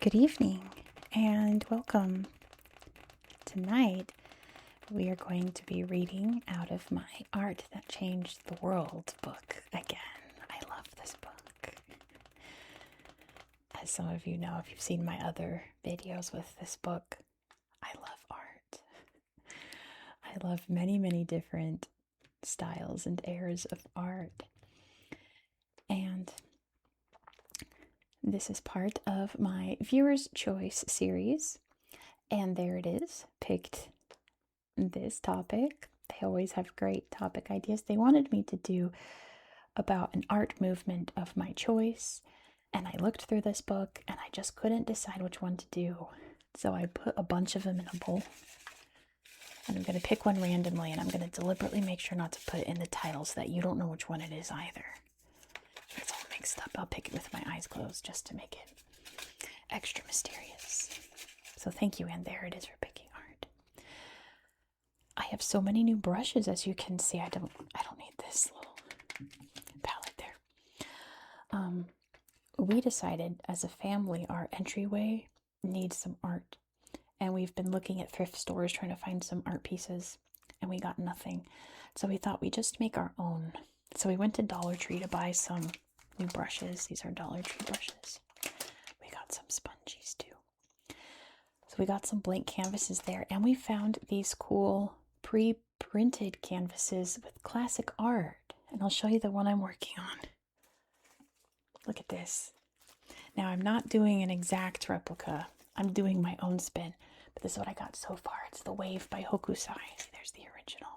Good evening and welcome. Tonight we are going to be reading out of my Art That Changed the World book again. I love this book. As some of you know, if you've seen my other videos with this book, I love art. I love many, many different styles and eras of art. And this is part of my Viewer's Choice series. And there it is, picked this topic. They always have great topic ideas. They wanted me to do about an art movement of my choice. And I looked through this book and I just couldn't decide which one to do. So I put a bunch of them in a bowl. And I'm going to pick one randomly, and I'm going to deliberately make sure not to put it in the title so that you don't know which one it is either. If it's all mixed up, I'll pick it with my eyes closed just to make it extra mysterious. So thank you, and there it is for picking art. I have so many new brushes, as you can see. I don't need this little palette there. We decided as a family our entryway needs some art. And we've been looking at thrift stores trying to find some art pieces, and we got nothing. So we thought we'd just make our own. So we went to Dollar Tree to buy some new brushes. These are Dollar Tree brushes. We got some sponges too. So we got some blank canvases there, and we found these cool pre-printed canvases with classic art. And I'll show you the one I'm working on. Look at this. Now I'm not doing an exact replica. I'm doing my own spin. But this is what I got so far. It's the Wave by Hokusai. There's the original.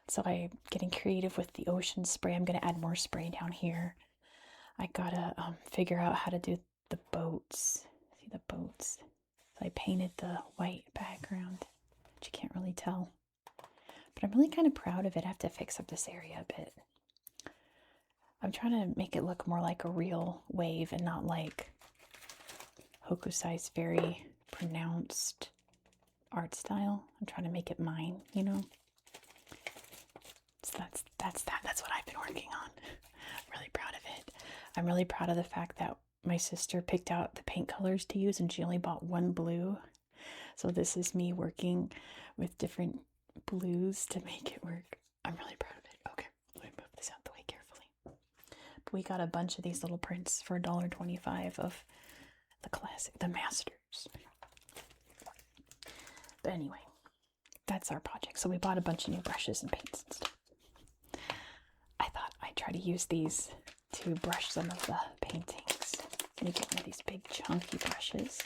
So I'm getting creative with the ocean spray. I'm going to add more spray down here. I gotta figure out how to do the boats. See the boats? So I painted the white background, which you can't really tell. But I'm really kind of proud of it. I have to fix up this area a bit. I'm trying to make it look more like a real wave and not like Hokusai's very pronounced art style. I'm trying to make it mine, you know. So that's what I've been working on. I'm really proud of it. I'm really proud of the fact that my sister picked out the paint colors to use and she only bought one blue. So this is me working with different blues to make it work. I'm really proud of it. Okay, let me move this out the way carefully. But we got a bunch of these little prints for $1.25 of the classic, the Masters. But anyway, that's our project. So we bought a bunch of new brushes and paints and stuff. I thought I'd try to use these to brush some of the paintings. Let me get one of these big chunky brushes.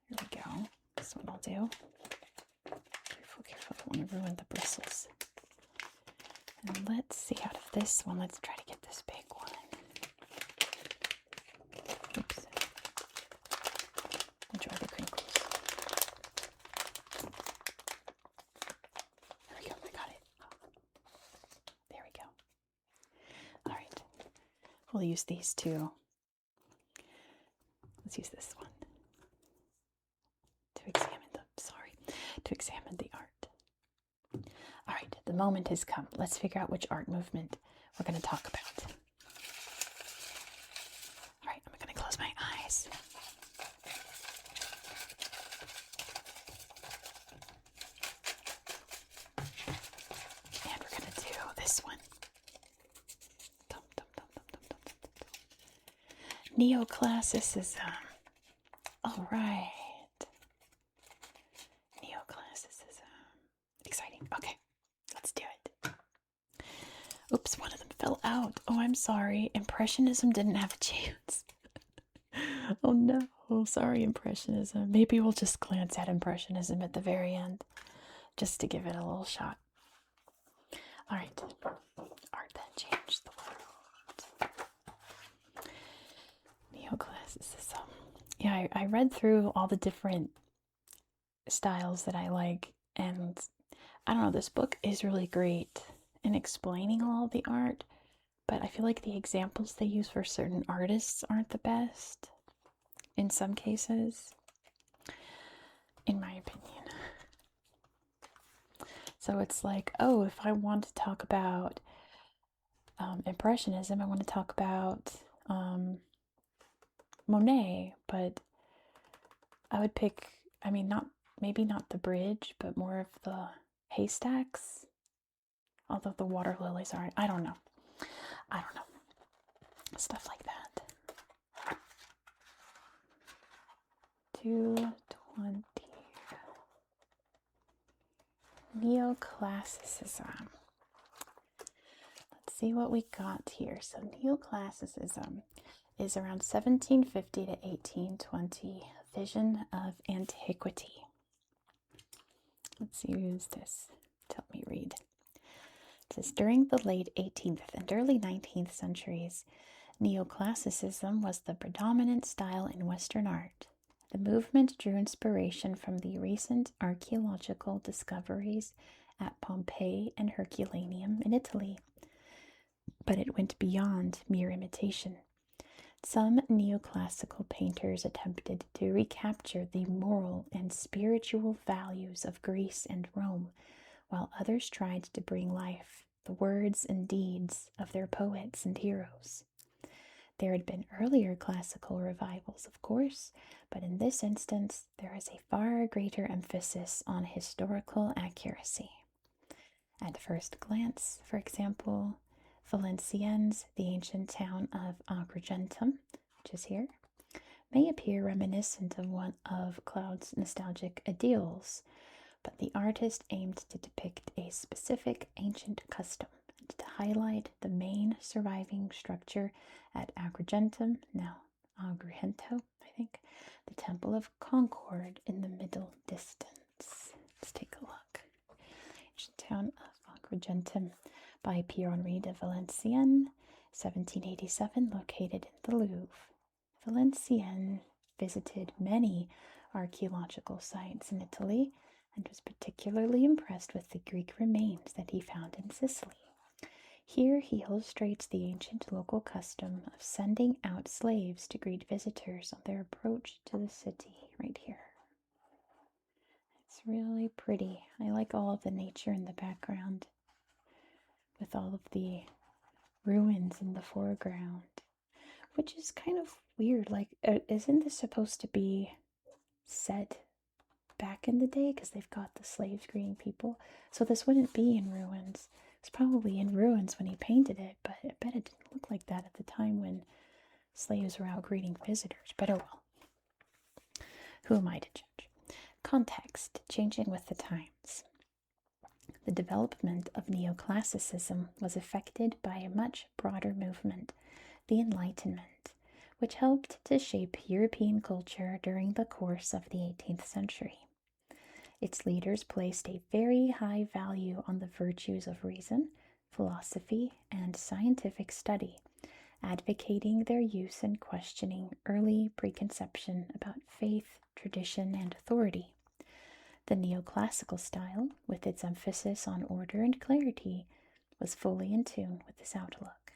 Here we go. This one I'll do. Careful, careful. I don't want to ruin the bristles. And let's see, out of this one, let's try to get this big one. Oops. Enjoy the crinkles. There we go. I got it. There we go. All right. We'll use these two. Let's use this one to examine the art. All right. The moment has come. Let's figure out which art movement we're going to talk about. Close my eyes. And we're going to do this one. Dum, dum, dum, dum, dum, dum, dum, dum. Neoclassicism. All right. Neoclassicism. Exciting. Okay, let's do it. Oops, one of them fell out. Oh, I'm sorry. Impressionism didn't have a chance. Oh no, sorry, Impressionism. Maybe we'll just glance at Impressionism at the very end, just to give it a little shot. All right, art that changed the world. Neoclassicism. Yeah, I read through all the different styles that I like, and I don't know, this book is really great in explaining all the art, but I feel like the examples they use for certain artists aren't the best. In some cases, in my opinion. So it's like, oh, if I want to talk about Impressionism, I want to talk about Monet, but I would pick, I mean, maybe not the bridge, but more of the haystacks. Although the water lilies aren't, I don't know. Stuff like that. 220. Neoclassicism. Let's see what we got here. So neoclassicism is around 1750 to 1820. Vision of antiquity. Let's use this to help me read. It says, during the late 18th and early 19th centuries, neoclassicism was the predominant style in Western art. The movement drew inspiration from the recent archaeological discoveries at Pompeii and Herculaneum in Italy, but it went beyond mere imitation. Some neoclassical painters attempted to recapture the moral and spiritual values of Greece and Rome, while others tried to bring life the words and deeds of their poets and heroes. There had been earlier classical revivals, of course, but in this instance, there is a far greater emphasis on historical accuracy. At first glance, for example, Valenciennes, the ancient town of Agrigentum, which is here, may appear reminiscent of one of Claude's nostalgic ideals, but the artist aimed to depict a specific ancient custom and to highlight the main surviving structure at Agrigentum, now Agrigento, I think, the Temple of Concord in the middle distance. Let's take a look. Ancient town of Agrigentum by Pierre-Henri de Valenciennes, 1787, located in the Louvre. Valenciennes visited many archaeological sites in Italy and was particularly impressed with the Greek remains that he found in Sicily. Here he illustrates the ancient local custom of sending out slaves to greet visitors on their approach to the city, right here. It's really pretty. I like all of the nature in the background, with all of the ruins in the foreground, which is kind of weird. Like, isn't this supposed to be set back in the day? Because they've got the slaves greeting people. So this wouldn't be in ruins. It's probably in ruins when he painted it, but I bet it didn't look like that at the time when slaves were out greeting visitors. But oh well. Who am I to judge? Context, changing with the times. The development of neoclassicism was affected by a much broader movement, the Enlightenment, which helped to shape European culture during the course of the 18th century. Its leaders placed a very high value on the virtues of reason, philosophy, and scientific study, advocating their use and questioning early preconception about faith, tradition, and authority. The neoclassical style, with its emphasis on order and clarity, was fully in tune with this outlook.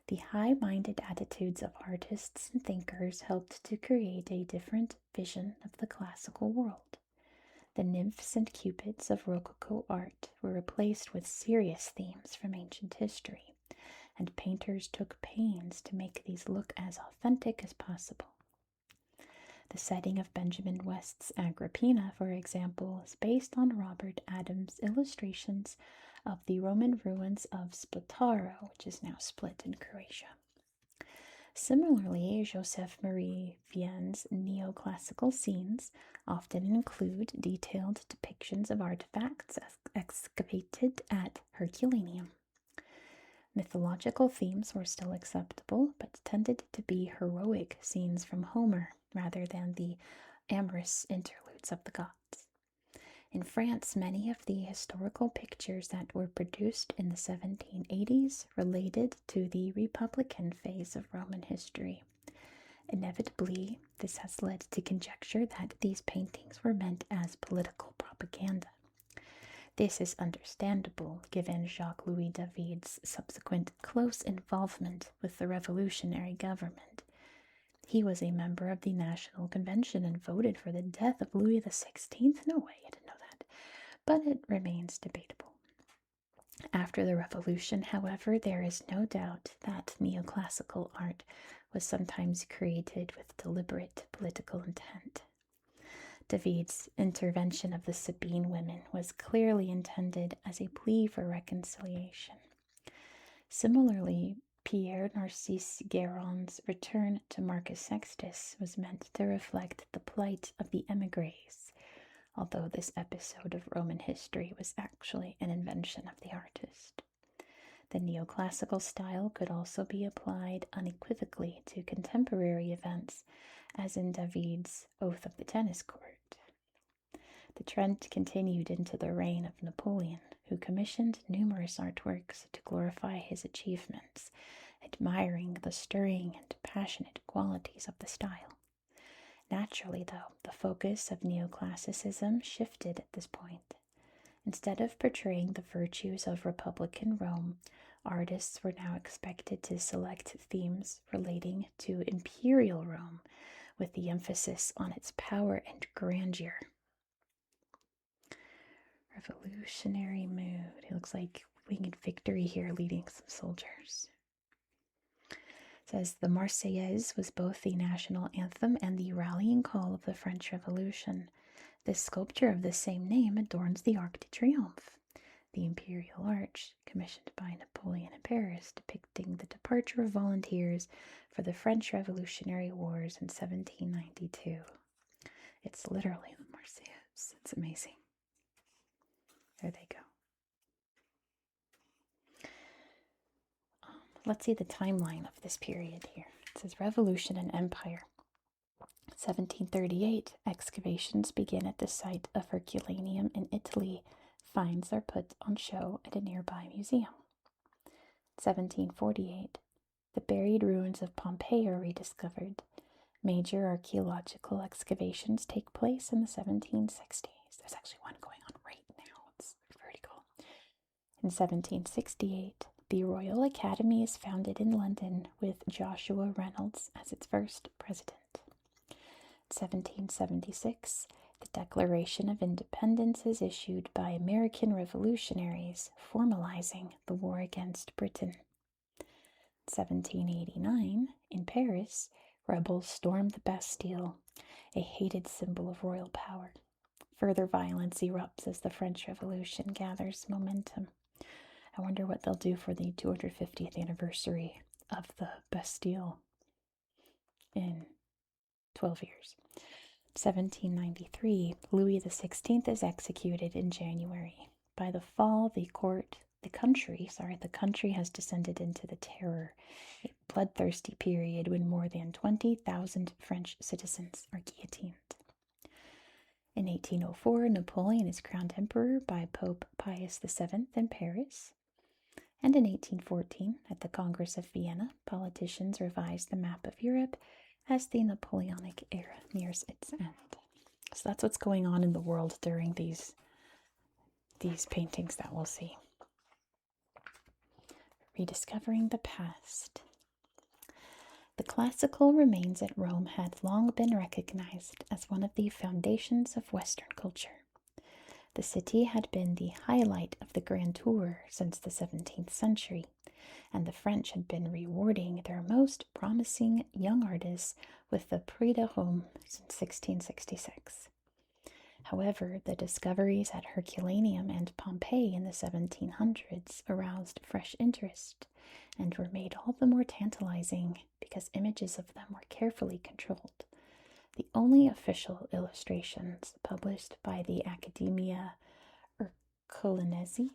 The high-minded attitudes of artists and thinkers helped to create a different vision of the classical world. The nymphs and cupids of Rococo art were replaced with serious themes from ancient history, and painters took pains to make these look as authentic as possible. The setting of Benjamin West's Agrippina, for example, is based on Robert Adams' illustrations of the Roman ruins of Splataro, which is now Split in Croatia. Similarly, Joseph Marie Vienne's neoclassical scenes often include detailed depictions of artifacts excavated at Herculaneum. Mythological themes were still acceptable, but tended to be heroic scenes from Homer rather than the amorous interludes of the gods. In France, many of the historical pictures that were produced in the 1780s related to the Republican phase of Roman history. Inevitably, this has led to conjecture that these paintings were meant as political propaganda. This is understandable given Jacques-Louis David's subsequent close involvement with the revolutionary government. He was a member of the National Convention and voted for the death of Louis XVI. No way, I didn't know that. But it remains debatable. After the revolution, however, there is no doubt that neoclassical art was sometimes created with deliberate political intent. David's intervention of the Sabine women was clearly intended as a plea for reconciliation. Similarly, Pierre Narcisse Guérin's return to Marcus Sextus was meant to reflect the plight of the émigrés, although this episode of Roman history was actually an invention of the artist. The neoclassical style could also be applied unequivocally to contemporary events, as in David's Oath of the Tennis Court. The trend continued into the reign of Napoleon, who commissioned numerous artworks to glorify his achievements, admiring the stirring and passionate qualities of the style. Naturally, though, the focus of neoclassicism shifted at this point. Instead of portraying the virtues of Republican Rome, artists were now expected to select themes relating to imperial Rome, with the emphasis on its power and grandeur. Revolutionary mood. It looks like winged victory here, leading some soldiers. It says the Marseillaise was both the national anthem and the rallying call of the French Revolution. This sculpture of the same name adorns the Arc de Triomphe, the imperial arch commissioned by Napoleon in Paris, depicting the departure of volunteers for the French Revolutionary Wars in 1792. It's literally the Marseillaise. It's amazing. There they go. Let's see the timeline of this period here. It says Revolution and Empire. 1738, excavations begin at the site of Herculaneum in Italy. Finds are put on show at a nearby museum. 1748, the buried ruins of Pompeii are rediscovered. Major archaeological excavations take place in the 1760s. There's actually one going on right now. It's pretty cool. In 1768, the Royal Academy is founded in London with Joshua Reynolds as its first president. 1776, the Declaration of Independence is issued by American revolutionaries, formalizing the war against Britain. 1789, in Paris, rebels storm the Bastille, a hated symbol of royal power. Further violence erupts as the French Revolution gathers momentum. I wonder what they'll do for the 250th anniversary of the Bastille in 12 years. 1793, Louis XVI is executed in January. By the fall, the country has descended into the Terror, a bloodthirsty period when more than 20,000 French citizens are guillotined. In 1804, Napoleon is crowned emperor by Pope Pius VII in Paris. And in 1814, at the Congress of Vienna, politicians revised the map of Europe as the Napoleonic era nears its end. So that's what's going on in the world during these paintings that we'll see. Rediscovering the past. The classical remains at Rome had long been recognized as one of the foundations of Western culture. The city had been the highlight of the Grand Tour since the 17th century, and the French had been rewarding their most promising young artists with the Prix de Rome since 1666. However, the discoveries at Herculaneum and Pompeii in the 1700s aroused fresh interest and were made all the more tantalizing because images of them were carefully controlled. The only official illustrations published by the Academia Ercolonese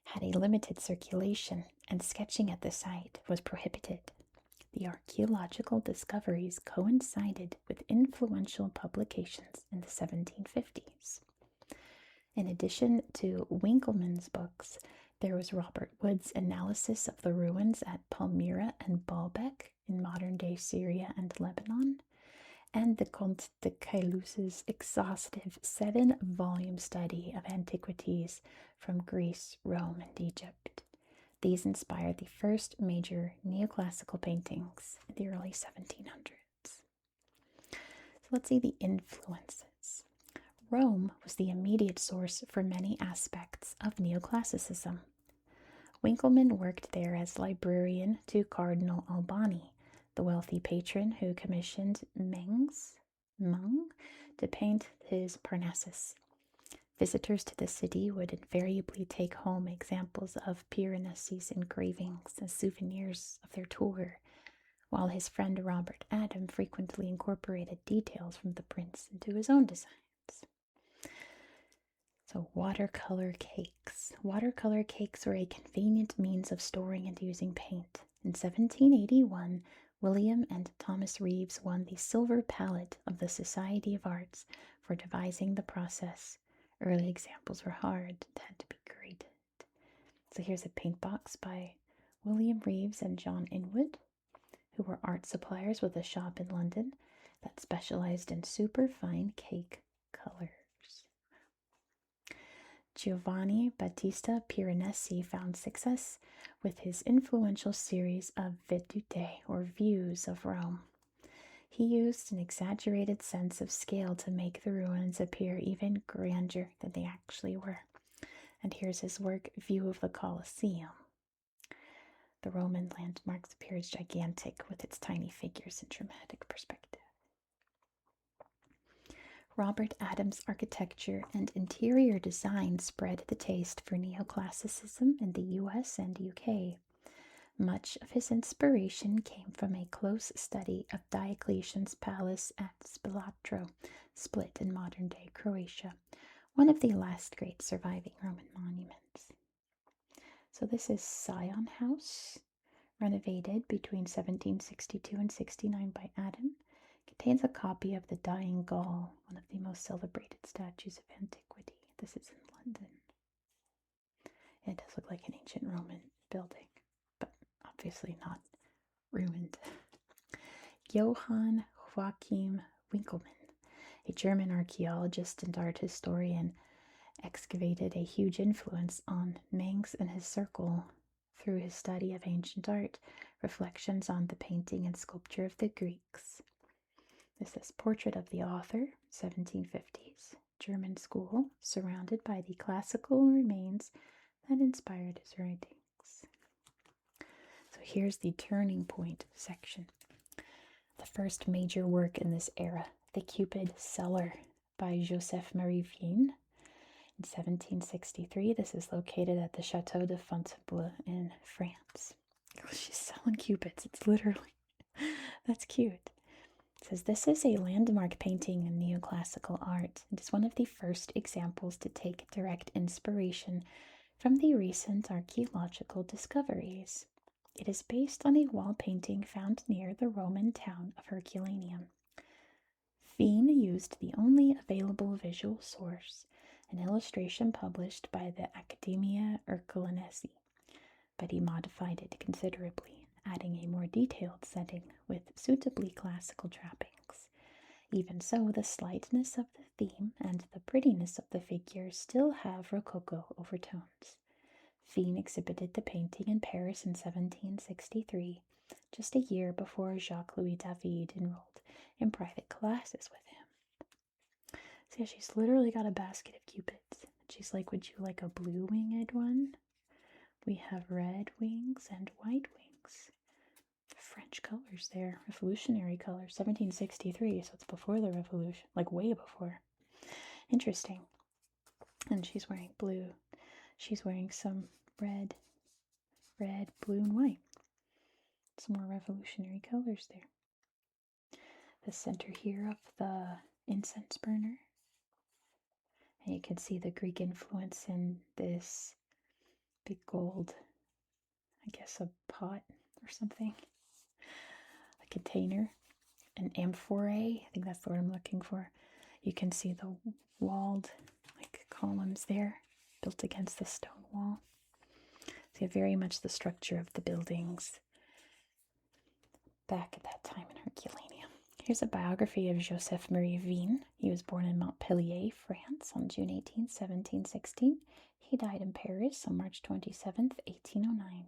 had a limited circulation, and sketching at the site was prohibited. The archaeological discoveries coincided with influential publications in the 1750s. In addition to Winckelmann's books, there was Robert Wood's analysis of the ruins at Palmyra and Baalbek in modern-day Syria and Lebanon, and the Comte de Caylus' exhaustive 7-volume study of antiquities from Greece, Rome, and Egypt. These inspired the first major neoclassical paintings in the early 1700s. So let's see the influences. Rome was the immediate source for many aspects of neoclassicism. Winckelmann worked there as librarian to Cardinal Albani, the wealthy patron who commissioned Mung to paint his Parnassus. Visitors to the city would invariably take home examples of Piranesi's engravings as souvenirs of their tour, while his friend Robert Adam frequently incorporated details from the prints into his own designs. So, watercolor cakes. Watercolor cakes were a convenient means of storing and using paint. In 1781, William and Thomas Reeves won the Silver Palette of the Society of Arts for devising the process. Early examples were hard and had to be graded. So here's a paint box by William Reeves and John Inwood, who were art suppliers with a shop in London that specialized in superfine cake colors. Giovanni Battista Piranesi found success with his influential series of vedute, or views of Rome. He used an exaggerated sense of scale to make the ruins appear even grander than they actually were. And here's his work, View of the Colosseum. The Roman landmarks appears gigantic with its tiny figures in dramatic perspective. Robert Adams' architecture and interior design spread the taste for neoclassicism in the US and UK. Much of his inspiration came from a close study of Diocletian's palace at Spilatro, Split in modern-day Croatia, one of the last great surviving Roman monuments. So this is Sion House, renovated between 1762 and 69 by Adam. Contains a copy of the Dying Gaul, one of the most celebrated statues of antiquity. This is in London. It does look like an ancient Roman building, but obviously not ruined. Johann Joachim Winckelmann, a German archaeologist and art historian, excavated a huge influence on Manx and his circle through his study of ancient art, reflections on the painting and sculpture of the Greeks. This is Portrait of the Author, 1750s, German school, surrounded by the classical remains that inspired his writings. So here's the turning point section. The first major work in this era, The Cupid Cellar by Joseph Marie Vien. In 1763, this is located at the Chateau de Fontainebleau in France. Oh, she's selling cupids. It's literally, that's cute. It says, this is a landmark painting in neoclassical art. It is one of the first examples to take direct inspiration from the recent archaeological discoveries. It is based on a wall painting found near the Roman town of Herculaneum. Vien used the only available visual source, an illustration published by the Academia Herculanense, but he modified it considerably, adding a more detailed setting with suitably classical trappings. Even so, the slightness of the theme and the prettiness of the figures still have Rococo overtones. Vien exhibited the painting in Paris in 1763, just a year before Jacques-Louis David enrolled in private classes with him. So yeah, she's literally got a basket of cupids. She's like, would you like a blue-winged one? We have red wings and white wings. French colors there, revolutionary colors, 1763, so it's before the revolution, like way before. Interesting. And she's wearing blue. She's wearing some red, blue, and white. Some more revolutionary colors there. The center here of the incense burner. And you can see the Greek influence in this big gold, I guess a pot or something. A container, an amphorae, I think that's the word I'm looking for. You can see the walled like columns there, built against the stone wall. So you have very much the structure of the buildings back at that time in Herculaneum. Here's a biography of Joseph Marie Vien. He was born in Montpellier, France on June 18, 1716. He died in Paris on March 27, 1809.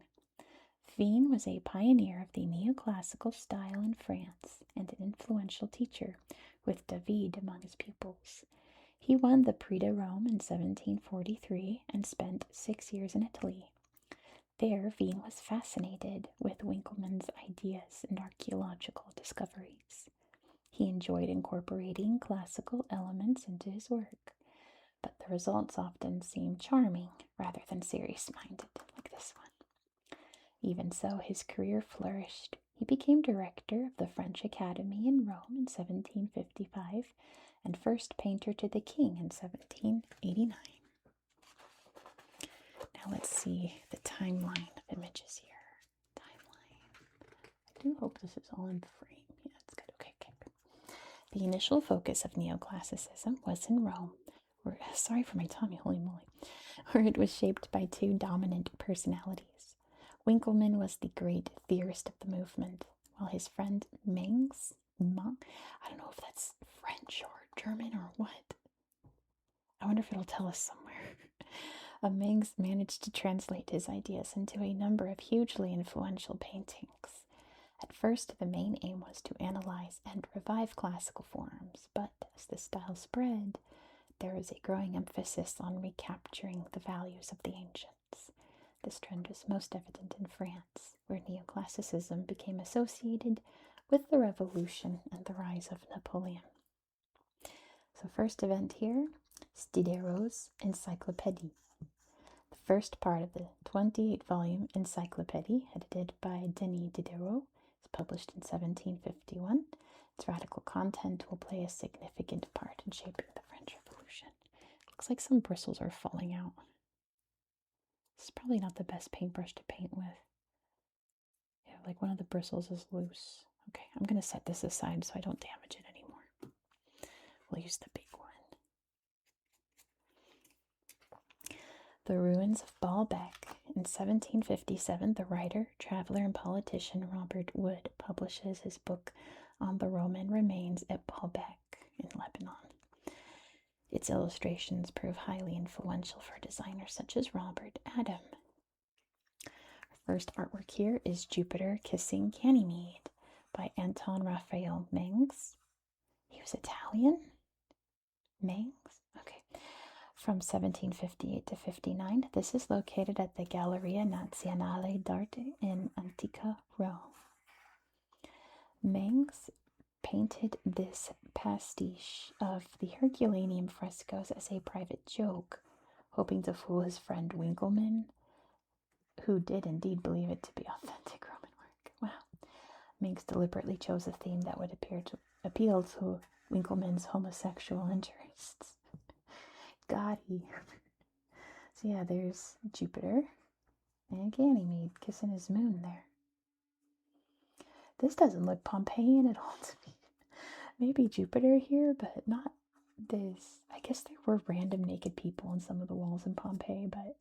Vien was a pioneer of the neoclassical style in France and an influential teacher, with David among his pupils. He won the Prix de Rome in 1743 and spent 6 years in Italy. There, Wien was fascinated with Winckelmann's ideas and archaeological discoveries. He enjoyed incorporating classical elements into his work, but the results often seem charming rather than serious-minded, like this one. Even so, his career flourished. He became director of the French Academy in Rome in 1755 and first painter to the king in 1789. Now let's see the timeline of images here. Timeline. I do hope this is all in frame. Yeah, it's good. Okay. The initial focus of neoclassicism was in Rome. Sorry for my tummy, holy moly. Where it was shaped by two dominant personalities. Winckelmann was the great theorist of the movement, while his friend Mengs, I don't know if that's French or German or what. I wonder if it'll tell us somewhere. Mengs managed to translate his ideas into a number of hugely influential paintings. At first, the main aim was to analyze and revive classical forms, but as the style spread, there was a growing emphasis on recapturing the values of the ancients. This trend was most evident in France, where neoclassicism became associated with the Revolution and the rise of Napoleon. So first event here is Diderot's Encyclopédie. The first part of the 28-volume Encyclopédie, edited by Denis Diderot, is published in 1751. Its radical content will play a significant part in shaping the French Revolution. Looks like some bristles are falling out. This is probably not the best paintbrush to paint with. Yeah, like one of the bristles is loose. Okay, I'm going to set this aside so I don't damage it anymore. We'll use the big one. The Ruins of Baalbek. In 1757, the writer, traveler, and politician Robert Wood publishes his book on the Roman remains at Baalbek in Lebanon. Its illustrations prove highly influential for designers such as Robert Adam. Our first artwork here is Jupiter Kissing Ganymede by Anton Raphael Mengs. He was Italian? Mengs? Okay. From 1758 to 59, this is located at the Galleria Nazionale d'Arte in Antica, Rome. Mengs painted this pastiche of the Herculaneum frescoes as a private joke, hoping to fool his friend Winckelmann, who did indeed believe it to be authentic Roman work. Wow. Mengs deliberately chose a theme that would appeal to Winckelmann's homosexual interests. Gotti. So yeah, there's Jupiter and Ganymede kissing his moon there. This doesn't look Pompeian at all to me. Maybe Jupiter here, but not this. I guess there were random naked people on some of the walls in Pompeii, but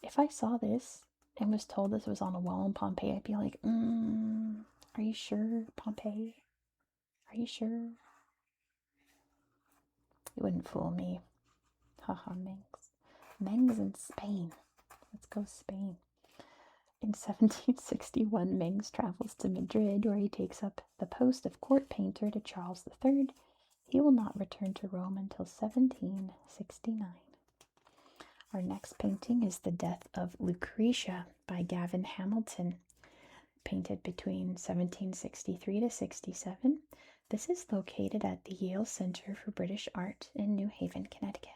if I saw this and was told this was on a wall in Pompeii, I'd be like, are you sure, Pompeii? Are you sure? It wouldn't fool me. Haha, Mengs. Mengs in Spain. Let's go Spain. In 1761, Mengs travels to Madrid, where he takes up the post of court painter to Charles III. He will not return to Rome until 1769. Our next painting is The Death of Lucretia by Gavin Hamilton, painted between 1763 to 67. This is located at the Yale Center for British Art in New Haven, Connecticut.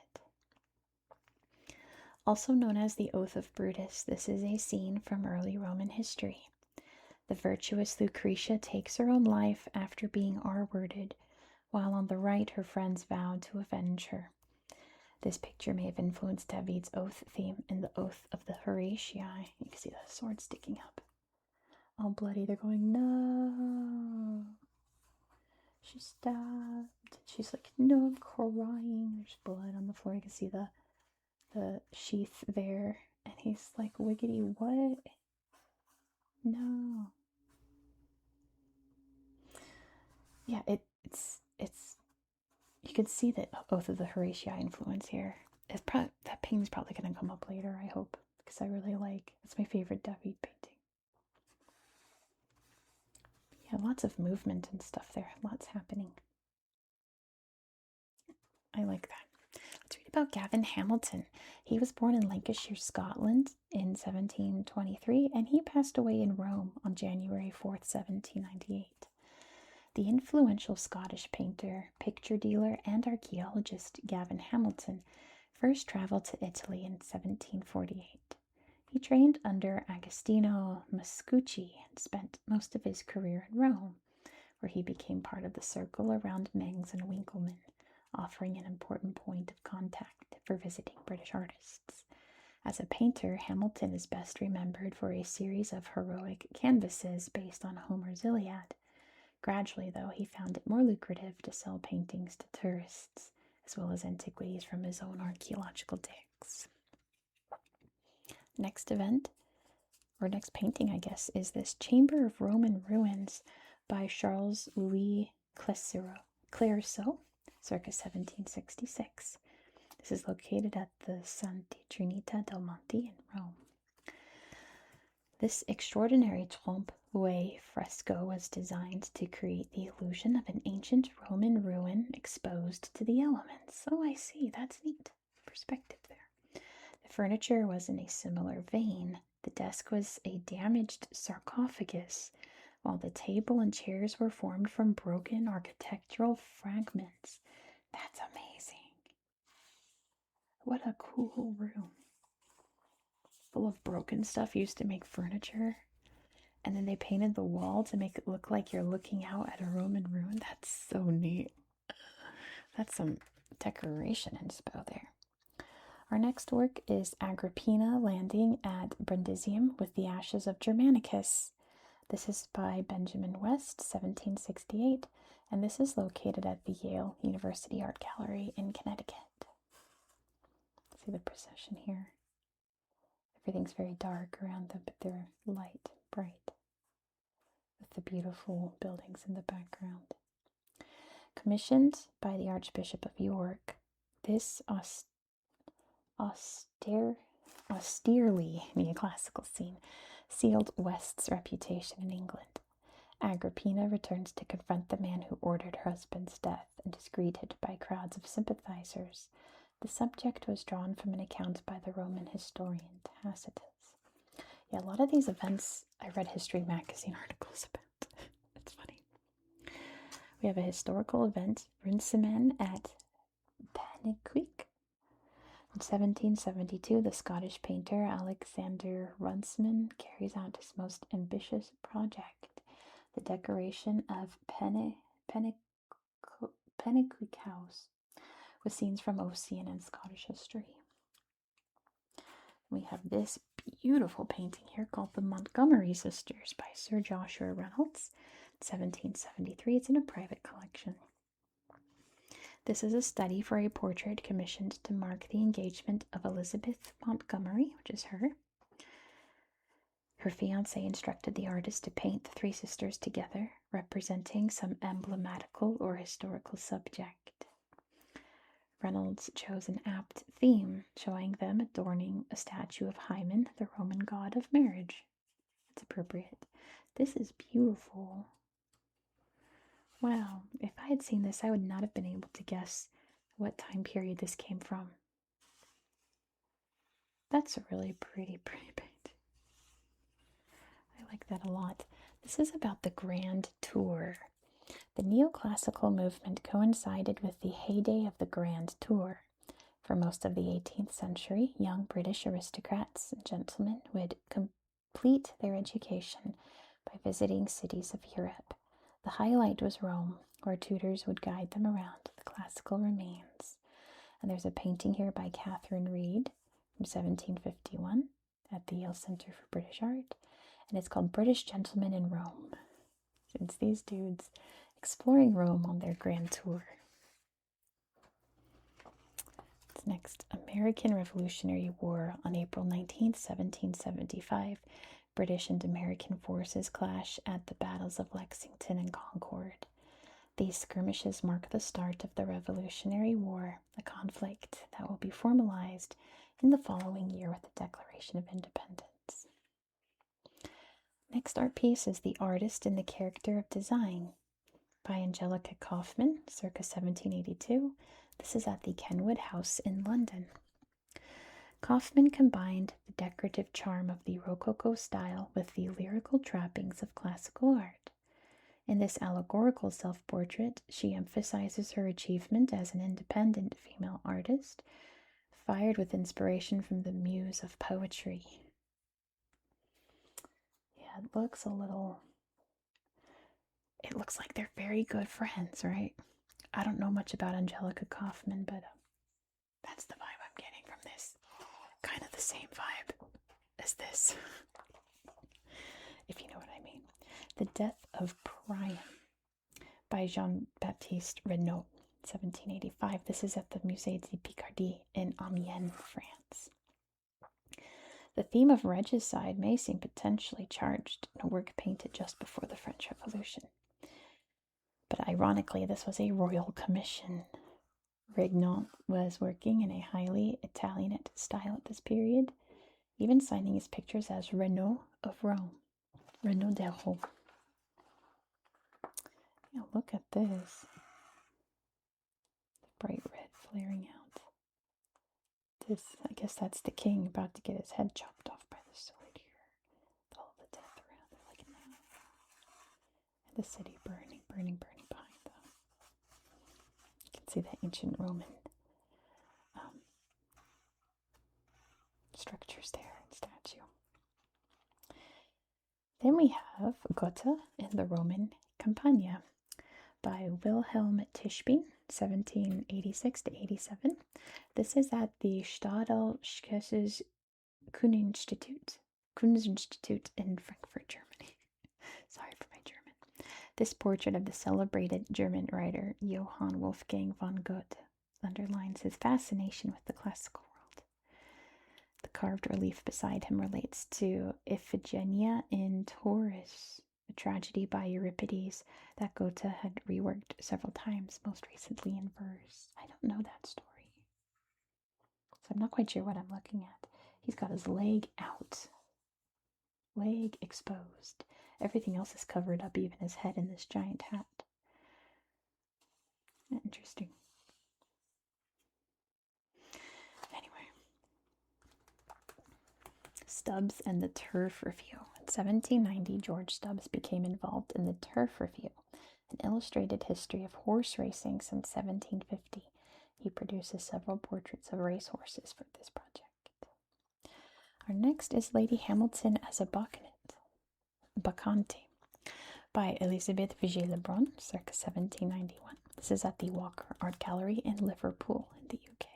Also known as the Oath of Brutus, this is a scene from early Roman history. The virtuous Lucretia takes her own life after being R-worded, while on the right her friends vow to avenge her. This picture may have influenced David's oath theme in the Oath of the Horatii. You can see the sword sticking up. All bloody, they're going, no. She stabbed. She's like, no, I'm crying. There's blood on the floor. You can see the sheath there, and he's like, wiggity, what? No. Yeah, it's you can see the Oath of the Horatii influence here. That painting's probably gonna come up later, I hope, because I really it's my favorite David painting. Yeah, lots of movement and stuff there, lots happening. I like that. Let's read about Gavin Hamilton. He was born in Lancashire, Scotland in 1723, and he passed away in Rome on January 4th, 1798. The influential Scottish painter, picture dealer, and archaeologist Gavin Hamilton first traveled to Italy in 1748. He trained under Agostino Mascucci and spent most of his career in Rome, where he became part of the circle around Mengs and Winckelmann, offering an important point of contact for visiting British artists. As a painter, Hamilton is best remembered for a series of heroic canvases based on Homer's Iliad. Gradually, though, he found it more lucrative to sell paintings to tourists, as well as antiquities from his own archaeological digs. Next event, or next painting, I guess, is this Chamber of Roman Ruins by Charles-Louis Clairceau, circa 1766. This is located at the Santa Trinita del Monte in Rome. This extraordinary trompe-l'oeil fresco was designed to create the illusion of an ancient Roman ruin exposed to the elements. Oh, I see. That's neat. Perspective there. The furniture was in a similar vein. The desk was a damaged sarcophagus, while the table and chairs were formed from broken architectural fragments. That's amazing. What a cool room. Full of broken stuff used to make furniture. And then they painted the wall to make it look like you're looking out at a Roman ruin. That's so neat. That's some decoration inspo there. Our next work is Agrippina landing at Brundisium with the ashes of Germanicus. This is by Benjamin West, 1768, and this is located at the Yale University Art Gallery in Connecticut. See the procession here. Everything's very dark around them, but they're light, bright, with the beautiful buildings in the background. Commissioned by the Archbishop of York, this austerely neoclassical scene sealed West's reputation in England. Agrippina returns to confront the man who ordered her husband's death and is greeted by crowds of sympathizers. The subject was drawn from an account by the Roman historian Tacitus. Yeah, a lot of these events I read History Magazine articles about. It's funny. We have a historical event, Runciman at Penicuik. In 1772, the Scottish painter Alexander Runciman carries out his most ambitious project, the decoration of Penicuik House, with scenes from Ossian and Scottish history. We have this beautiful painting here called The Montgomery Sisters by Sir Joshua Reynolds, 1773. It's in a private collection. This is a study for a portrait commissioned to mark the engagement of Elizabeth Montgomery, which is her. Her fiancé instructed the artist to paint the three sisters together, representing some emblematical or historical subject. Reynolds chose an apt theme, showing them adorning a statue of Hymen, the Roman god of marriage. It's appropriate. This is beautiful. Wow, if I had seen this, I would not have been able to guess what time period this came from. That's a really pretty painting. I like that a lot. This is about the Grand Tour. The neoclassical movement coincided with the heyday of the Grand Tour. For most of the 18th century, young British aristocrats and gentlemen would complete their education by visiting cities of Europe. The highlight was Rome, where tutors would guide them around the classical remains. And there's a painting here by Catherine Reed from 1751 at the Yale Center for British Art, and it's called British Gentlemen in Rome. It's these dudes exploring Rome on their grand tour. What's next? American Revolutionary War on April 19th, 1775. British and American forces clash at the battles of Lexington and Concord. These skirmishes mark the start of the Revolutionary War, a conflict that will be formalized in the following year with the Declaration of Independence. Next art piece is The Artist in the Character of Design by Angelica Kaufman, circa 1782. This is at the Kenwood House in London. Kaufman combined the decorative charm of the Rococo style with the lyrical trappings of classical art. In this allegorical self-portrait, she emphasizes her achievement as an independent female artist, fired with inspiration from the muse of poetry. Yeah, it looks like they're very good friends, right? I don't know much about Angelica Kaufman, but that's the vibe I'm getting from this. Kind of the same vibe as this, if you know what I mean. The Death of Priam by Jean-Baptiste Renaud, 1785. This is at the Musée de Picardie in Amiens, France. The theme of regicide may seem potentially charged in a work painted just before the French Revolution. But ironically, this was a royal commission. Regnault was working in a highly Italianate style at this period, even signing his pictures as Renaud of Rome. Renaud de Rome. Yeah, look at this. The bright red flaring out. This, I guess that's the king about to get his head chopped off by the sword here. With all the death around it, like now. And the city burning, burning, burning behind them. You can see the ancient Roman structures there and statue. Then we have Goethe in the Roman Campagna by Wilhelm Tischbein, 1786 to 87. This is at the Stadelskesses Kunstinstitut in Frankfurt, Germany. Sorry for my German. This portrait of the celebrated German writer Johann Wolfgang von Goethe underlines his fascination with the classical world. The carved relief beside him relates to Iphigenia in Tauris, a tragedy by Euripides that Goethe had reworked several times, most recently in verse. I don't know that story, so I'm not quite sure what I'm looking at. He's got his leg out, leg exposed. Everything else is covered up, even his head in this giant hat. Interesting. Anyway, Stubbs and the Turf Review. In 1790, George Stubbs became involved in the Turf Review, an illustrated history of horse racing since 1750. He produces several portraits of racehorses for this project. Our next is Lady Hamilton as a Bacchante by Elizabeth Vigée-Lebrun, circa 1791. This is at the Walker Art Gallery in Liverpool, in the UK.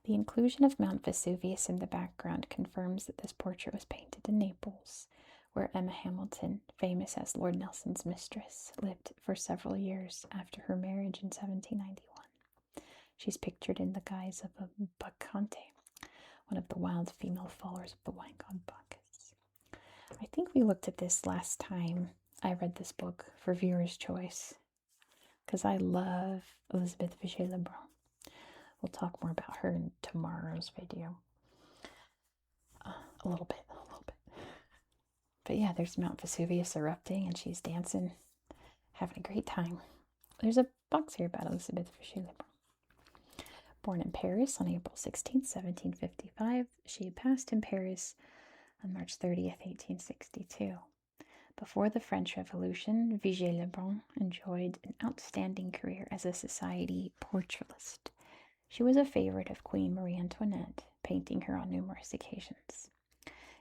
The inclusion of Mount Vesuvius in the background confirms that this portrait was painted in Naples, where Emma Hamilton, famous as Lord Nelson's mistress, lived for several years after her marriage in 1791. She's pictured in the guise of a Bacchante, one of the wild female followers of the wine god Bacchus. I think we looked at this last time I read this book for Viewer's Choice, because I love Elizabeth Vigée-Lebrun. We'll talk more about her in tomorrow's video. A little bit. But yeah, there's Mount Vesuvius erupting and she's dancing, having a great time. There's a box here about Elizabeth Vigée-Lebrun. Born in Paris on April 16, 1755, she passed in Paris on March 30th, 1862. Before the French Revolution, Vigée-Lebrun enjoyed an outstanding career as a society portraitist. She was a favorite of Queen Marie Antoinette, painting her on numerous occasions.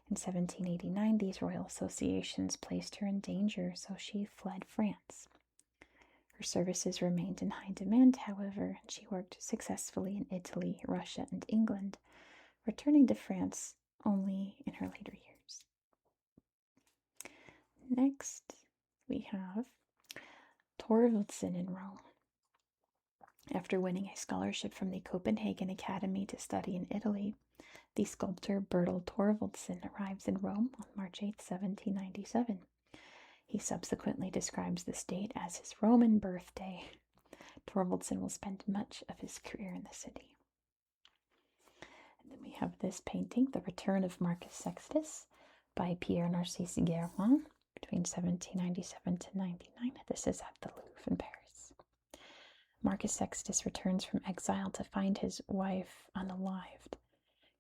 In 1789, these royal associations placed her in danger, so she fled France. Her services remained in high demand, however, and she worked successfully in Italy, Russia, and England, returning to France only in her later years. Next, we have Thorvaldsen in Rome. After winning a scholarship from the Copenhagen Academy to study in Italy, the sculptor Bertel Thorvaldsen arrives in Rome on March 8, 1797. He subsequently describes this date as his Roman birthday. Thorvaldsen will spend much of his career in the city. And then we have this painting, The Return of Marcus Sextus, by Pierre Narcisse Guérin, between 1797 to 99. This is at the Louvre in Paris. Marcus Sextus returns from exile to find his wife unalived.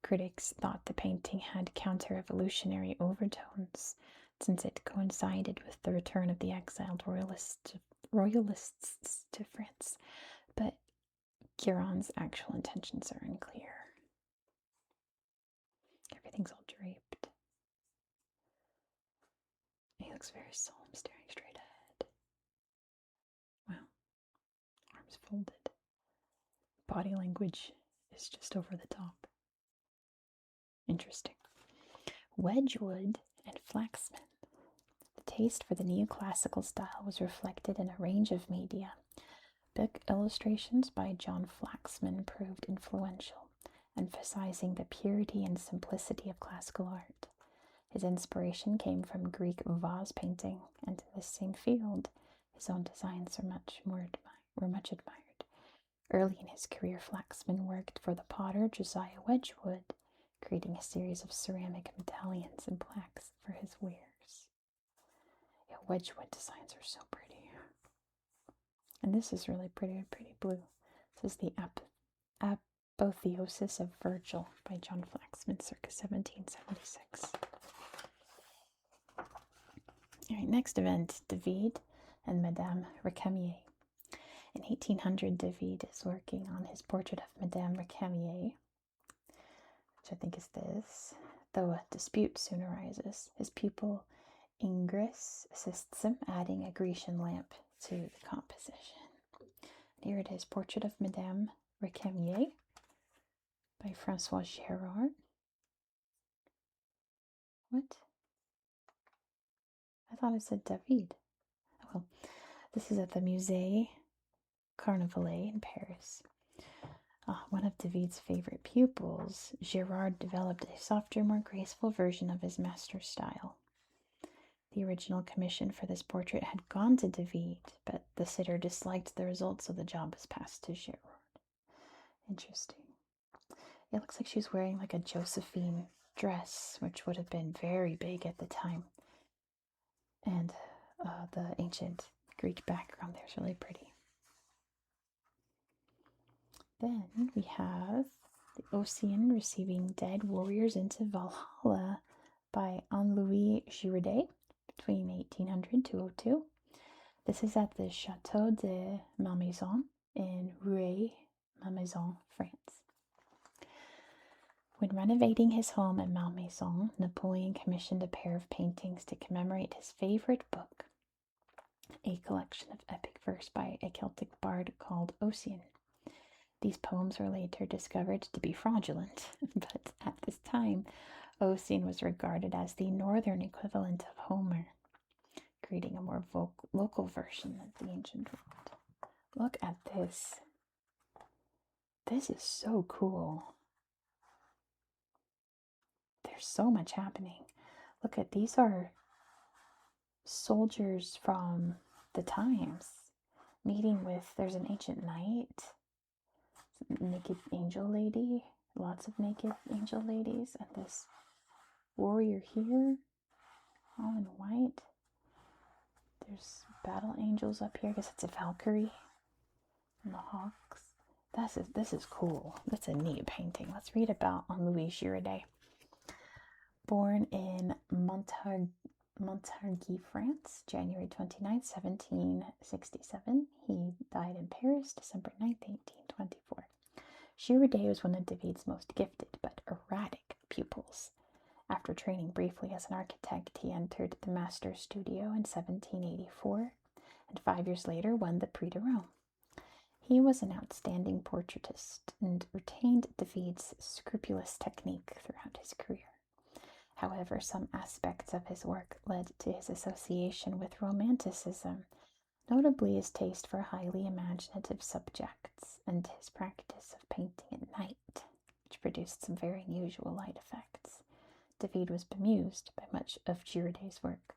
Critics thought the painting had counter-revolutionary overtones, since it coincided with the return of the exiled royalists to France, but Guérin's actual intentions are unclear. Everything's all draped. He looks very solemn, staring straight ahead. Wow. Arms folded. Body language is just over the top. Interesting. Wedgwood and Flaxman. The taste for the neoclassical style was reflected in a range of media. Book illustrations by John Flaxman proved influential, emphasizing the purity and simplicity of classical art. His inspiration came from Greek vase painting, and in this same field, his own designs were much admired. Early in his career, Flaxman worked for the potter Josiah Wedgwood, creating a series of ceramic medallions and plaques for his wares. Yeah, Wedgwood designs are so pretty. And this is really pretty blue. This is the Apotheosis of Virgil by John Flaxman, circa 1776. All right, next event, David and Madame Récamier. In 1800, David is working on his portrait of Madame Récamier, which I think is this, though a dispute soon arises. His pupil Ingres assists him, adding a Grecian lamp to the composition. Here it is, Portrait of Madame Récamier by François Gérard. What? I thought it said David. Oh, well, this is at the Musée Carnavalet in Paris. One of David's favorite pupils, Gérard developed a softer, more graceful version of his master's style. The original commission for this portrait had gone to David, but the sitter disliked the results, so the job was passed to Gérard. Interesting. It looks like she's wearing like a Josephine dress, which would have been very big at the time. And the ancient Greek background there is really pretty. Then we have the Ossian Receiving Dead Warriors into Valhalla by Henri Girardet between 1800 to 02. This is at the Château de Malmaison in Rueil-Malmaison, France. When renovating his home at Malmaison, Napoleon commissioned a pair of paintings to commemorate his favorite book, a collection of epic verse by a Celtic bard called Ossian. These poems were later discovered to be fraudulent, but at this time, Ossian was regarded as the northern equivalent of Homer, creating a more local version of the ancient world. Look at this. This is so cool. There's so much happening. Look at, these are soldiers from the times meeting with, there's an ancient knight, naked angel lady, lots of naked angel ladies, and this warrior here, all in white. There's battle angels up here. I guess it's a Valkyrie. And the hawks. This is cool. That's a neat painting. Let's read about Henri Girardet. Born in Montargis, France, January 29, 1767. He died in Paris, December 9, 1824. Girardet was one of David's most gifted but erratic pupils. After training briefly as an architect, he entered the master's studio in 1784, and 5 years later won the Prix de Rome. He was an outstanding portraitist and retained David's scrupulous technique throughout his career. However, some aspects of his work led to his association with Romanticism, notably his taste for highly imaginative subjects and his practice of painting at night, which produced some very unusual light effects. David was bemused by much of Girardet's work,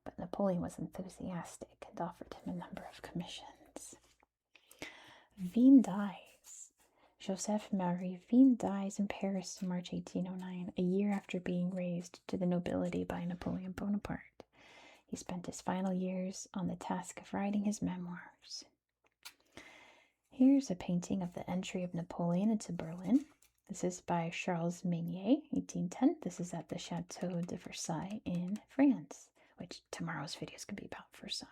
but Napoleon was enthusiastic and offered him a number of commissions. Vien dies. Joseph Marie Vien dies in Paris in March 1809, a year after being raised to the nobility by Napoleon Bonaparte. He spent his final years on the task of writing his memoirs. Here's a painting of the entry of Napoleon into Berlin. This is by Charles Meunier, 1810. This is at the Chateau de Versailles in France, which tomorrow's video is going to be about Versailles.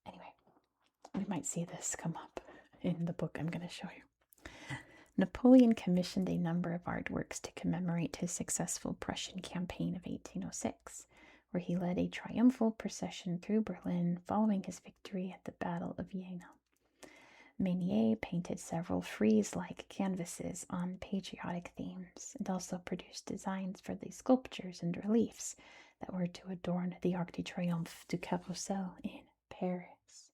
Anyway, we might see this come up in the book I'm going to show you. Napoleon commissioned a number of artworks to commemorate his successful Prussian campaign of 1806, where he led a triumphal procession through Berlin following his victory at the Battle of Jena. Meunier painted several frieze-like canvases on patriotic themes and also produced designs for the sculptures and reliefs that were to adorn the Arc de Triomphe du Carrousel in Paris.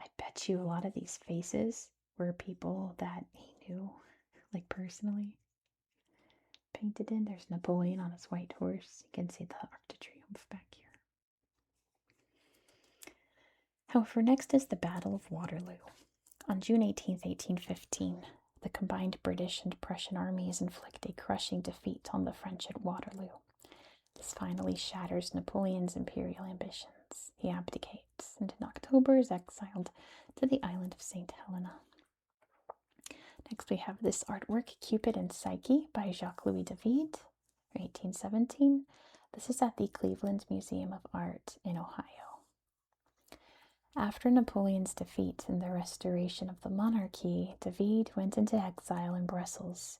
I bet you a lot of these faces were people that he knew, like personally, painted in. There's Napoleon on his white horse. You can see the Arc de Triomphe back here. However, next is the Battle of Waterloo. On June 18, 1815, the combined British and Prussian armies inflict a crushing defeat on the French at Waterloo. This finally shatters Napoleon's imperial ambitions. He abdicates, and in October is exiled to the island of St. Helena. Next we have this artwork, Cupid and Psyche, by Jacques-Louis David, 1817. This is at the Cleveland Museum of Art in Ohio. After Napoleon's defeat and the restoration of the monarchy, David went into exile in Brussels.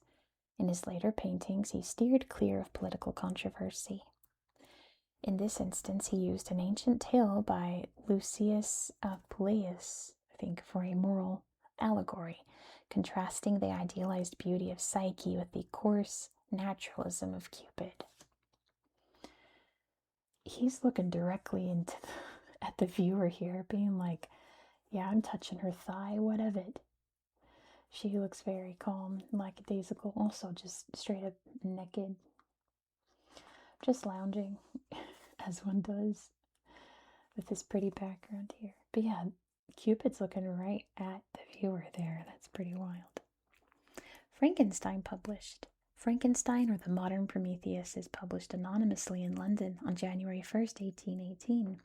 In his later paintings, he steered clear of political controversy. In this instance, he used an ancient tale by Lucius Apuleius, I think, for a moral allegory, contrasting the idealized beauty of Psyche with the coarse naturalism of Cupid. He's looking directly into at the viewer here, being like, yeah, I'm touching her thigh, what of it? She looks very calm, lackadaisical, also just straight up naked, just lounging, as one does, with this pretty background here. But yeah, Cupid's looking right at the viewer there. That's pretty wild. Frankenstein published. Frankenstein, or the Modern Prometheus, is published anonymously in London on January 1st, 1818.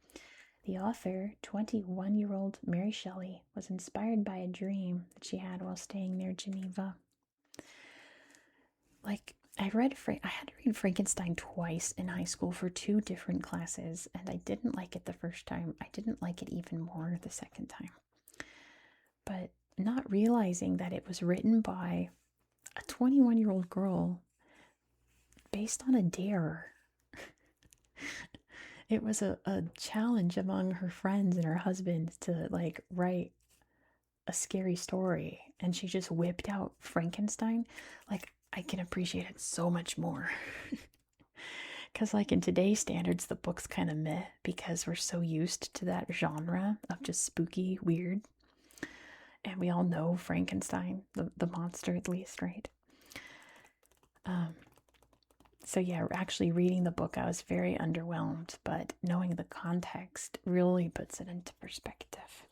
The author, 21-year-old Mary Shelley, was inspired by a dream that she had while staying near Geneva. I had to read Frankenstein twice in high school for 2 different classes, and I didn't like it the first time. I didn't like it even more the second time. But not realizing that it was written by a 21-year-old girl based on a dare. It was a challenge among her friends and her husband to write a scary story, and she just whipped out Frankenstein. I can appreciate it so much more. Because in today's standards, the book's kind of meh because we're so used to that genre of just spooky, weird. And we all know Frankenstein, the monster at least, right? So yeah, actually reading the book, I was very underwhelmed, but knowing the context really puts it into perspective.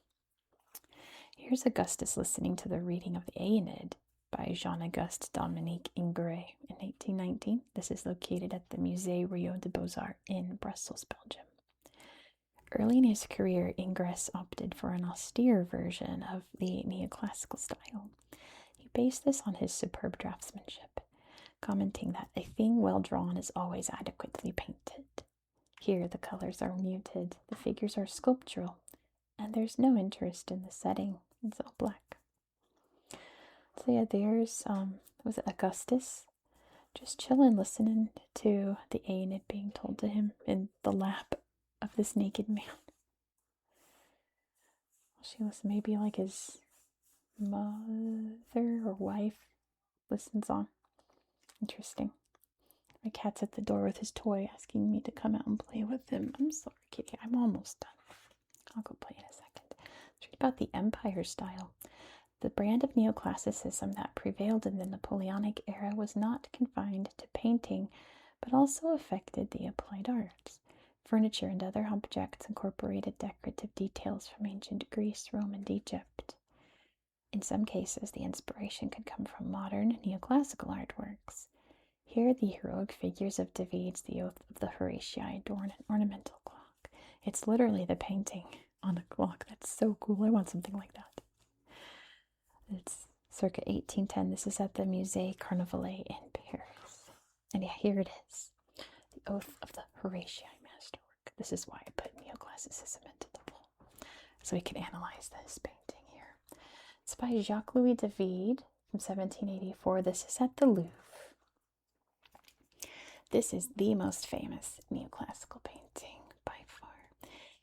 Here's Augustus listening to the reading of the Aeneid by Jean-Auguste Dominique Ingres in 1819. This is located at the Musée Rio de Beaux-Arts in Brussels, Belgium. Early in his career, Ingres opted for an austere version of the neoclassical style. He based this on his superb draftsmanship, commenting that a thing well drawn is always adequately painted. Here the colors are muted, the figures are sculptural, and there's no interest in the setting. It's all black. So yeah, there's, was it Augustus? Just chilling, listening to the Aeneid being told to him in the lap of this naked man. She was maybe his mother or wife listens on. Interesting. My cat's at the door with his toy asking me to come out and play with him. I'm sorry, kitty. I'm almost done. I'll go play in a second. Let's read about the Empire style. The brand of neoclassicism that prevailed in the Napoleonic era was not confined to painting, but also affected the applied arts. Furniture and other objects incorporated decorative details from ancient Greece, Rome, and Egypt. In some cases, the inspiration could come from modern neoclassical artworks. Here, the heroic figures of David's The Oath of the Horatii adorn an ornamental clock. It's literally the painting on a clock. That's so cool. I want something like that. It's circa 1810. This is at the Musée Carnavalet in Paris. And yeah, here it is. The Oath of the Horatii Masterwork. This is why I put neoclassicism into the wall, so we can analyze this painting here. It's by Jacques-Louis David from 1784. This is at the Louvre. This is the most famous neoclassical painting by far.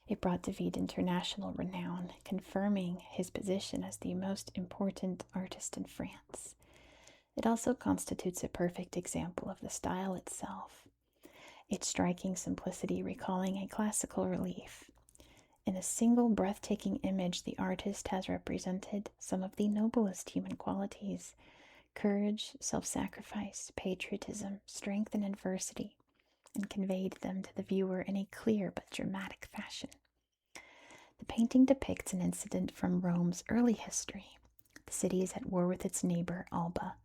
It brought David international renown, confirming his position as the most important artist in France. It also constitutes a perfect example of the style itself, its striking simplicity recalling a classical relief. In a single breathtaking image, the artist has represented some of the noblest human qualities: courage, self-sacrifice, patriotism, strength in adversity, and conveyed them to the viewer in a clear but dramatic fashion. The painting depicts an incident from Rome's early history. The city is at war with its neighbor, Alba,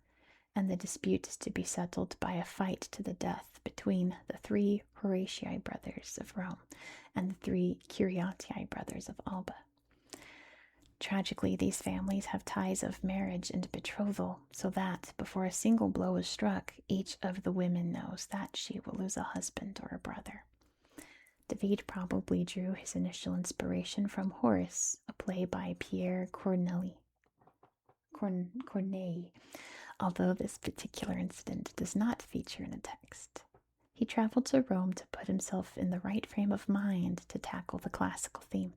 and the dispute is to be settled by a fight to the death between the 3 Horatii brothers of Rome and the 3 Curiatii brothers of Alba. Tragically, these families have ties of marriage and betrothal, so that, before a single blow is struck, each of the women knows that she will lose a husband or a brother. David probably drew his initial inspiration from Horace, a play by Pierre Corneille, although this particular incident does not feature in the text. He traveled to Rome to put himself in the right frame of mind to tackle the classical theme,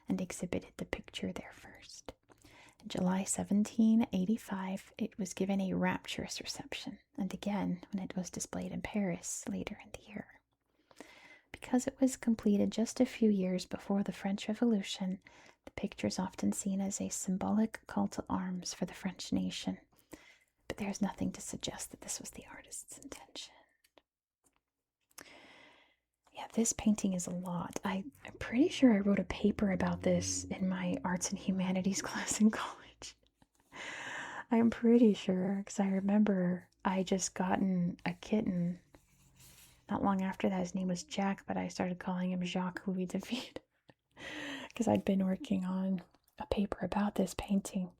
and exhibited the picture there first. In July 1785, it was given a rapturous reception, and again when it was displayed in Paris later in the year. Because it was completed just a few years before the French Revolution, the picture is often seen as a symbolic call to arms for the French nation. But there's nothing to suggest that this was the artist's intention. Yeah, this painting is a lot. I'm pretty sure I wrote a paper about this in my arts and humanities class in college. I'm pretty sure, because I remember I just gotten a kitten not long after that. His name was Jack, but I started calling him Jacques-Louis David because I'd been working on a paper about this painting.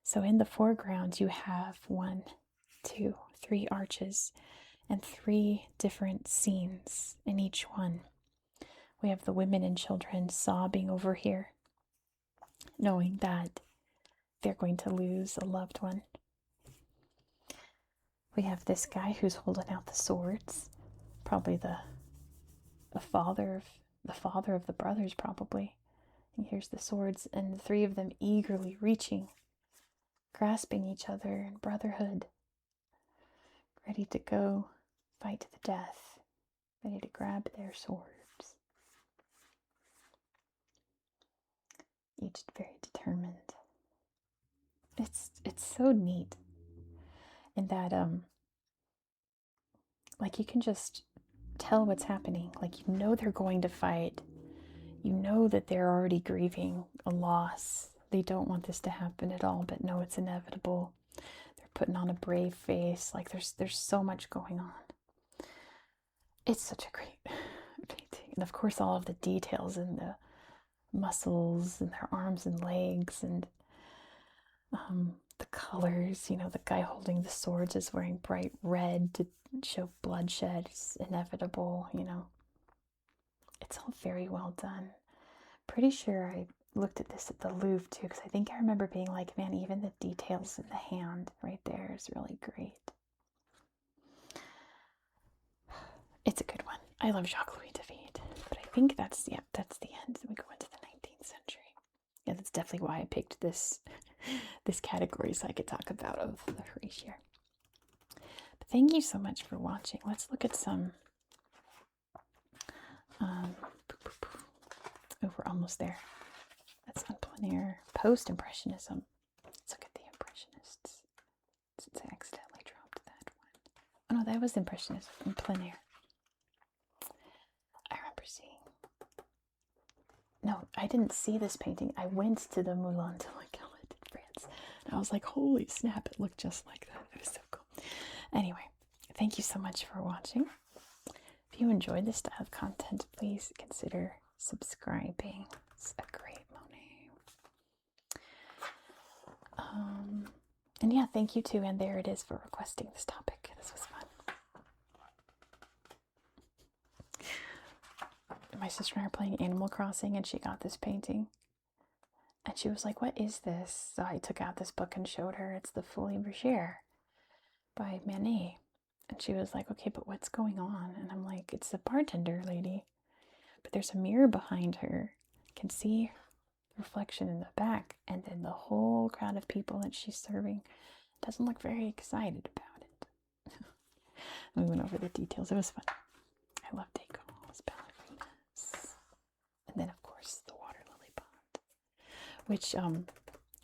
So in the foreground, you have 1, 2, 3 arches and 3 different scenes in each one. We have the women and children sobbing over here, knowing that they're going to lose a loved one. We have this guy who's holding out the swords, probably the father of the brothers, probably. And here's the swords, and the 3 of them eagerly reaching, grasping each other in brotherhood, ready to go fight to the death, ready to grab their swords. Each very determined. It's so neat in that like you can just tell what's happening. Like, you know they're going to fight. You know that they're already grieving a loss. They don't want this to happen at all, but no, it's inevitable. They're putting on a brave face. Like, there's so much going on. It's such a great painting. And of course, all of the details and the muscles and their arms and legs and the colors. You know, the guy holding the swords is wearing bright red to show bloodshed is inevitable, you know. It's all very well done. Pretty sure I looked at this at the Louvre too, because I think I remember being like, man, even the details in the hand right there is really great. It's a good one. I love Jacques-Louis David, but I think that's the end. We go into the 19th century. Yeah, that's definitely why I picked this category, so I could talk about the Horatii. But thank you so much for watching. Let's look at some. We're almost there. That's on plein air. Post-Impressionism. Let's look at the Impressionists, since I accidentally dropped that one. Oh no, that was Impressionism in plein air. I remember seeing. No, I didn't see this painting. I went to the Moulin de la Galette in France, and I was like, holy snap, it looked just like that. It was so cool. Anyway, thank you so much for watching. If you enjoyed this style of content, please consider subscribing. It's a great Monet. And yeah, thank you too, and there it is, for requesting this topic. This was fun. My sister and I are playing Animal Crossing, and she got this painting. And she was like, what is this? So I took out this book and showed her. It's the Folie Bergère by Manet. And she was like, okay, but what's going on? And I'm like, it's the bartender lady. But there's a mirror behind her. You can see the reflection in the back. And then the whole crowd of people that she's serving doesn't look very excited about it. We went over the details. It was fun. I love decals, ballerinas. And then, of course, the water lily pond. Which,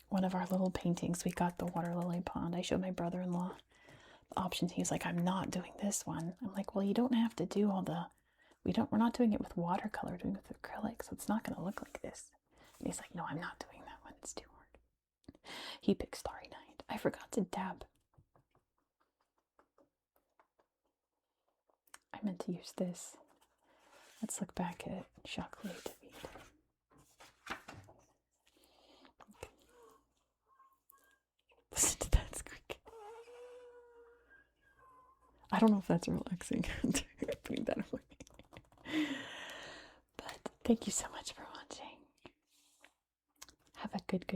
one of our little paintings, we got the water lily pond. I showed my brother-in-law the options. He was like, I'm not doing this one. I'm like, well, you don't have to do all the... We're not doing it with watercolor, we're doing it with acrylic, so it's not going to look like this. And he's like, no, I'm not doing that one. It's too hard. He picked Starry Night. I forgot to dab. I meant to use this. Let's look back at Chocolat de Vide. Listen to that squeak. I don't know if that's relaxing. Putting that away. But thank you so much for watching. Have a good